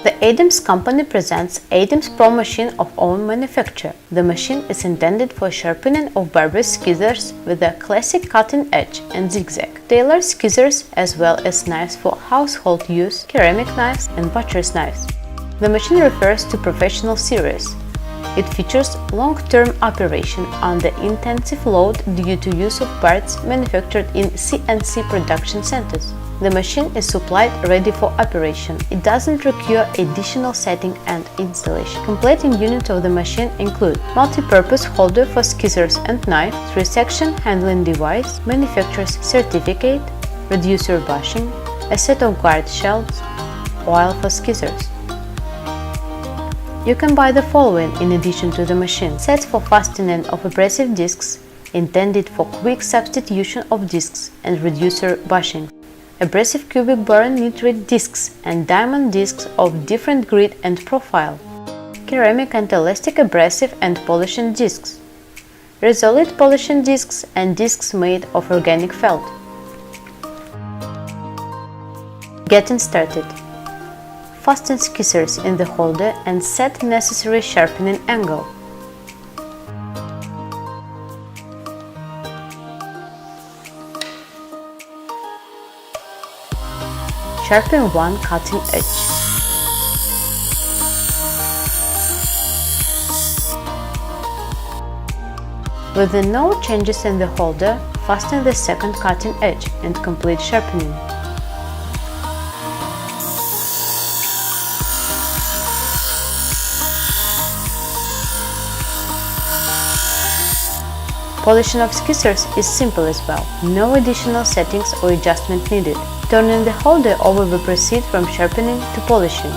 The ADEMS company presents ADEMS Pro machine of own manufacture. The machine is intended for sharpening of barber scissors with a classic cutting edge and zigzag, tailor scissors as well as knives for household use, ceramic knives and butcher's knives. The machine refers to professional series. It features long-term operation under intensive load due to use of parts manufactured in CNC production centers. The machine is supplied ready for operation. It doesn't require additional setting and installation. Completing units of the machine include multi-purpose holder for scissors and knife, 3-section handling device, manufacturer's certificate, reducer bushing, a set of guard shelves, oil for scissors. You can buy the following in addition to the machine: sets for fastening of abrasive discs, intended for quick substitution of discs and reducer bushing, abrasive cubic boron nitride discs and diamond discs of different grit and profile, ceramic and elastic abrasive and polishing discs, resolute polishing discs and discs made of organic felt. Getting started. Fasten scissors in the holder and set necessary sharpening angle. Sharpen one cutting edge. With no changes in the holder, fasten the second cutting edge and complete sharpening. Polishing of scissors is simple as well, no additional settings or adjustment needed. Turning the holder over, we proceed from sharpening to polishing.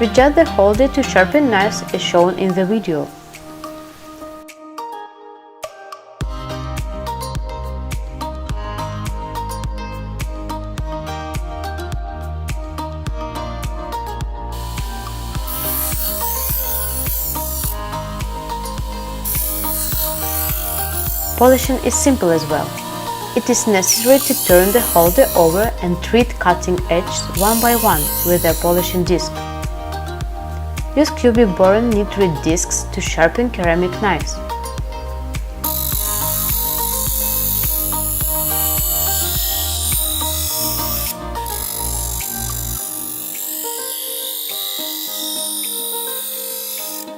Adjust the holder to sharpen knives as shown in the video. Polishing is simple as well. It is necessary to turn the holder over and treat cutting edges one by one with a polishing disc. Use cubic boron nitride discs to sharpen ceramic knives.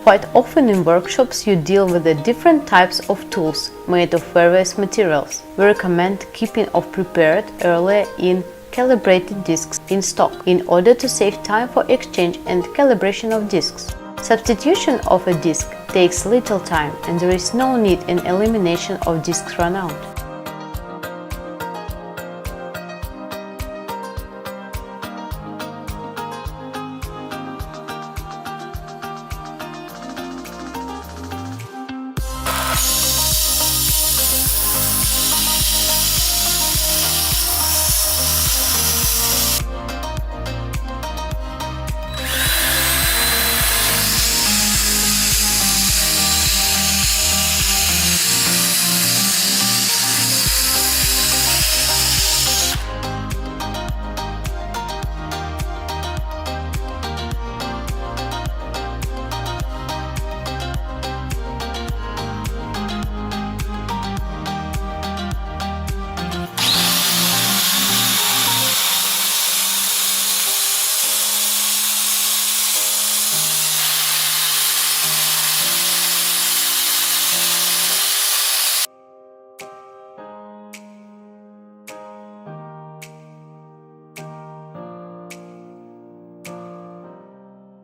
Quite often in workshops you deal with the different types of tools made of various materials. We recommend keeping of prepared earlier in calibrated discs in stock in order to save time for exchange and calibration of discs. Substitution of a disc takes little time and there is no need in elimination of discs run out.